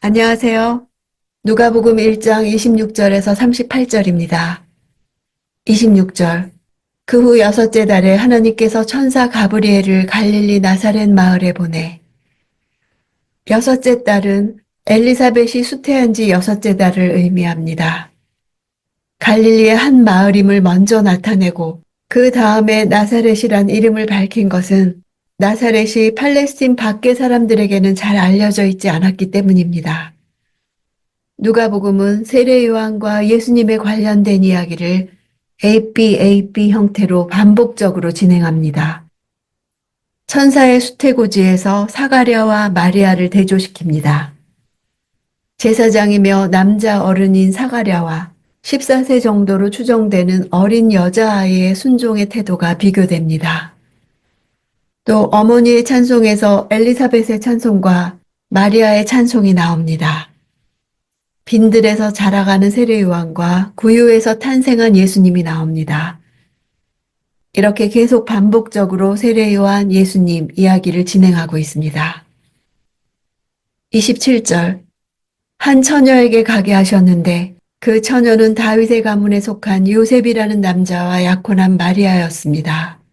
안녕하세요. 누가복음 1장 26절에서 38절입니다. 26절. 그 후 여섯째 달에 하나님께서 천사 가브리엘을 갈릴리 나사렛 마을에 보내. 여섯째 달은 엘리사벳이 수태한 지 여섯째 달을 의미합니다. 갈릴리의 한 마을임을 먼저 나타내고 그 다음에 나사렛이란 이름을 밝힌 것은 나사렛이 팔레스틴 밖의 사람들에게는 잘 알려져 있지 않았기 때문입니다. 누가복음은 세례 요한과 예수님에 관련된 이야기를 AB 형태로 반복적으로 진행합니다. 천사의 수태고지에서 사가랴와 마리아를 대조시킵니다. 제사장이며 남자 어른인 사가랴와 14세 정도로 추정되는 어린 여자아이의 순종의 태도가 비교됩니다. 또 어머니의 찬송에서 엘리사벳의 찬송과 마리아의 찬송이 나옵니다. 빈들에서 자라가는 세례요한과 구유에서 탄생한 예수님이 나옵니다. 이렇게 계속 반복적으로 세례요한 예수님 이야기를 진행하고 있습니다. 27절. 한 처녀에게 가게 하셨는데 그 처녀는 다윗의 가문에 속한 요셉이라는 남자와 약혼한 마리아였습니다.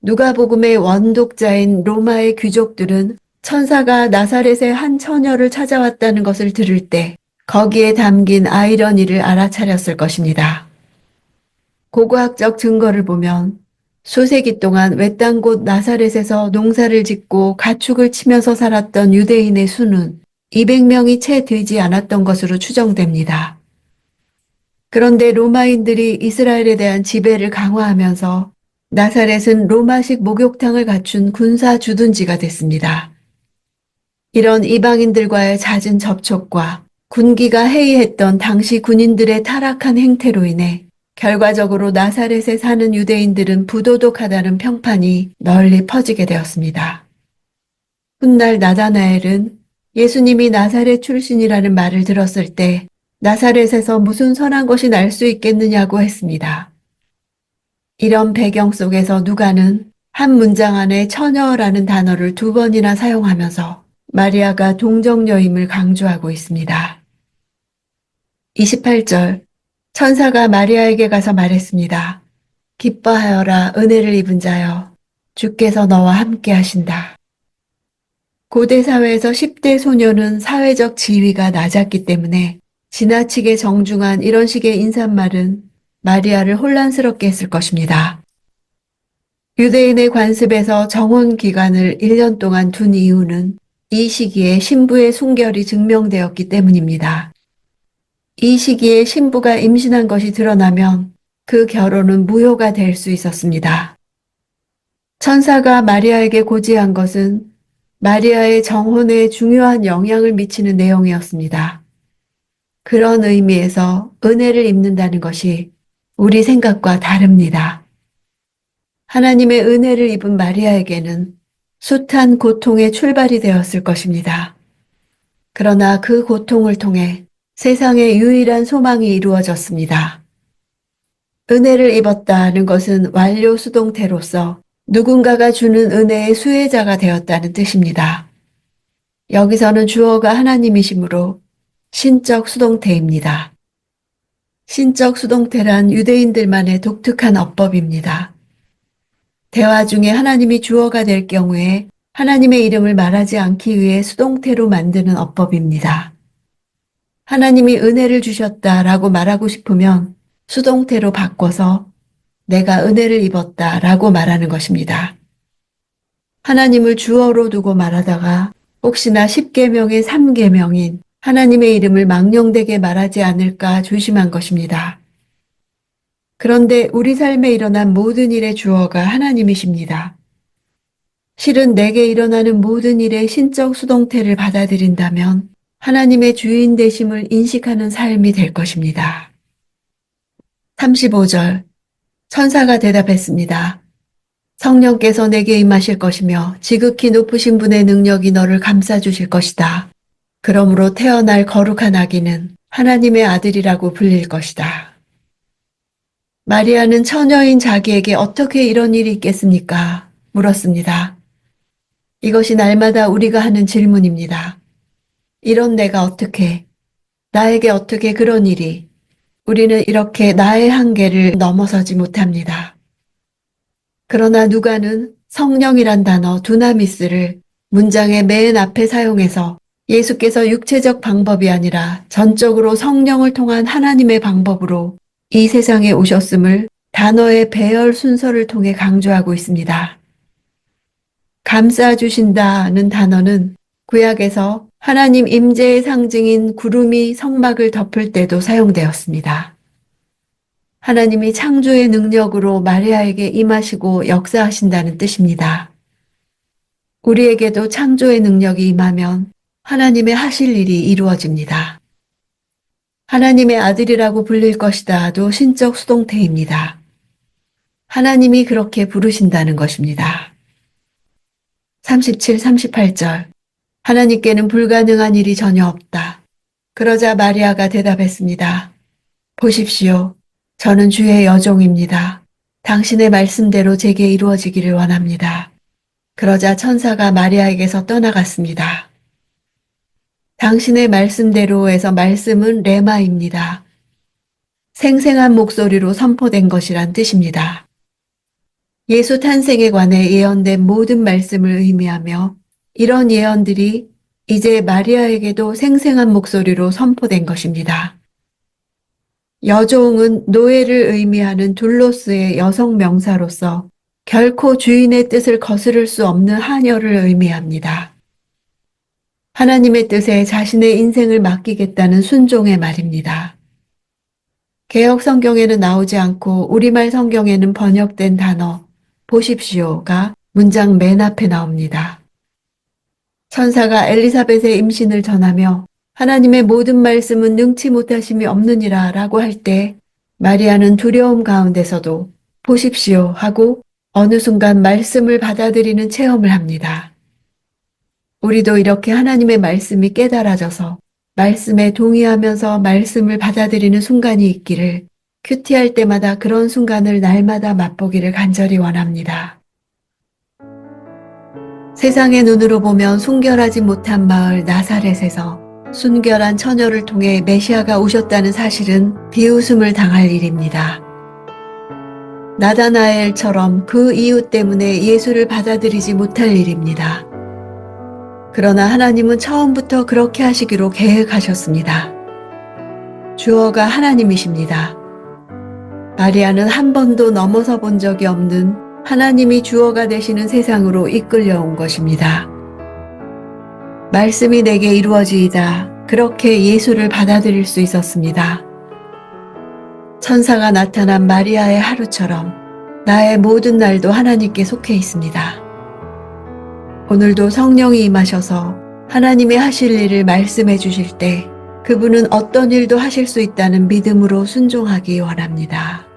누가복음의 원독자인 로마의 귀족들은 천사가 나사렛의 한 처녀를 찾아왔다는 것을 들을 때 거기에 담긴 아이러니를 알아차렸을 것입니다. 고고학적 증거를 보면 수세기 동안 외딴 곳 나사렛에서 농사를 짓고 가축을 치면서 살았던 유대인의 수는 200명이 채 되지 않았던 것으로 추정됩니다. 그런데 로마인들이 이스라엘에 대한 지배를 강화하면서 나사렛은 로마식 목욕탕을 갖춘 군사 주둔지가 됐습니다. 이런 이방인들과의 잦은 접촉과 군기가 해이했던 당시 군인들의 타락한 행태로 인해 결과적으로 나사렛에 사는 유대인들은 부도덕하다는 평판이 널리 퍼지게 되었습니다. 훗날 나다나엘은 예수님이 나사렛 출신이라는 말을 들었을 때 나사렛에서 무슨 선한 것이 날 수 있겠느냐고 했습니다. 이런 배경 속에서 누가는 한 문장 안에 처녀라는 단어를 2번이나 사용하면서 마리아가 동정녀임을 강조하고 있습니다. 28절. 천사가 마리아에게 가서 말했습니다. 기뻐하여라 은혜를 입은 자여 주께서 너와 함께 하신다. 고대 사회에서 10대 소녀는 사회적 지위가 낮았기 때문에 지나치게 정중한 이런 식의 인사말은 마리아를 혼란스럽게 했을 것입니다. 유대인의 관습에서 정혼 기간을 1년 동안 둔 이유는 이 시기에 신부의 순결이 증명되었기 때문입니다. 이 시기에 신부가 임신한 것이 드러나면 그 결혼은 무효가 될 수 있었습니다. 천사가 마리아에게 고지한 것은 마리아의 정혼에 중요한 영향을 미치는 내용이었습니다. 그런 의미에서 은혜를 입는다는 것이 우리 생각과 다릅니다. 하나님의 은혜를 입은 마리아에게는 숱한 고통의 출발이 되었을 것입니다. 그러나 그 고통을 통해 세상의 유일한 소망이 이루어졌습니다. 은혜를 입었다는 것은 완료 수동태로서 누군가가 주는 은혜의 수혜자가 되었다는 뜻입니다. 여기서는 주어가 하나님이시므로 신적 수동태입니다. 신적 수동태란 유대인들만의 독특한 어법입니다. 대화 중에 하나님이 주어가 될 경우에 하나님의 이름을 말하지 않기 위해 수동태로 만드는 어법입니다. 하나님이 은혜를 주셨다라고 말하고 싶으면 수동태로 바꿔서 내가 은혜를 입었다라고 말하는 것입니다. 하나님을 주어로 두고 말하다가 혹시나 10계명의 3계명인 하나님의 이름을 망령되게 말하지 않을까 조심한 것입니다. 그런데 우리 삶에 일어난 모든 일의 주어가 하나님이십니다. 실은 내게 일어나는 모든 일의 신적 수동태를 받아들인다면 하나님의 주인 되심을 인식하는 삶이 될 것입니다. 35절. 천사가 대답했습니다. 성령께서 내게 임하실 것이며 지극히 높으신 분의 능력이 너를 감싸주실 것이다. 그러므로 태어날 거룩한 아기는 하나님의 아들이라고 불릴 것이다. 마리아는 처녀인 자기에게 어떻게 이런 일이 있겠습니까? 물었습니다. 이것이 날마다 우리가 하는 질문입니다. 이런 내가 어떻게, 나에게 어떻게 그런 일이, 우리는 이렇게 나의 한계를 넘어서지 못합니다. 그러나 누가는 성령이란 단어 두나미스를 문장의 맨 앞에 사용해서 예수께서 육체적 방법이 아니라 전적으로 성령을 통한 하나님의 방법으로 이 세상에 오셨음을 단어의 배열 순서를 통해 강조하고 있습니다. 감싸주신다는 단어는 구약에서 하나님 임재의 상징인 구름이 성막을 덮을 때도 사용되었습니다. 하나님이 창조의 능력으로 마리아에게 임하시고 역사하신다는 뜻입니다. 우리에게도 창조의 능력이 임하면 하나님의 하실 일이 이루어집니다. 하나님의 아들이라고 불릴 것이다도 신적 수동태입니다. 하나님이 그렇게 부르신다는 것입니다. 37, 38절 하나님께는 불가능한 일이 전혀 없다. 그러자 마리아가 대답했습니다. 보십시오. 저는 주의 여종입니다. 당신의 말씀대로 제게 이루어지기를 원합니다. 그러자 천사가 마리아에게서 떠나갔습니다. 당신의 말씀대로에서 말씀은 레마입니다. 생생한 목소리로 선포된 것이란 뜻입니다. 예수 탄생에 관해 예언된 모든 말씀을 의미하며 이런 예언들이 이제 마리아에게도 생생한 목소리로 선포된 것입니다. 여종은 노예를 의미하는 둘로스의 여성 명사로서 결코 주인의 뜻을 거스를 수 없는 하녀를 의미합니다. 하나님의 뜻에 자신의 인생을 맡기겠다는 순종의 말입니다. 개역 성경에는 나오지 않고 우리말 성경에는 번역된 단어 보십시오가 문장 맨 앞에 나옵니다. 천사가 엘리사벳의 임신을 전하며 하나님의 모든 말씀은 능치 못하심이 없느니라 라고 할 때 마리아는 두려움 가운데서도 보십시오 하고 어느 순간 말씀을 받아들이는 체험을 합니다. 우리도 이렇게 하나님의 말씀이 깨달아져서 말씀에 동의하면서 말씀을 받아들이는 순간이 있기를 큐티할 때마다 그런 순간을 날마다 맛보기를 간절히 원합니다. 세상의 눈으로 보면 순결하지 못한 마을 나사렛에서 순결한 처녀를 통해 메시아가 오셨다는 사실은 비웃음을 당할 일입니다. 나다나엘처럼 그 이유 때문에 예수를 받아들이지 못할 일입니다. 그러나 하나님은 처음부터 그렇게 하시기로 계획하셨습니다. 주어가 하나님이십니다. 마리아는 한 번도 넘어서 본 적이 없는 하나님이 주어가 되시는 세상으로 이끌려온 것입니다. 말씀이 내게 이루어지이다. 그렇게 예수를 받아들일 수 있었습니다. 천사가 나타난 마리아의 하루처럼 나의 모든 날도 하나님께 속해 있습니다. 오늘도 성령이 임하셔서 하나님이 하실 일을 말씀해 주실 때 그분은 어떤 일도 하실 수 있다는 믿음으로 순종하기 원합니다.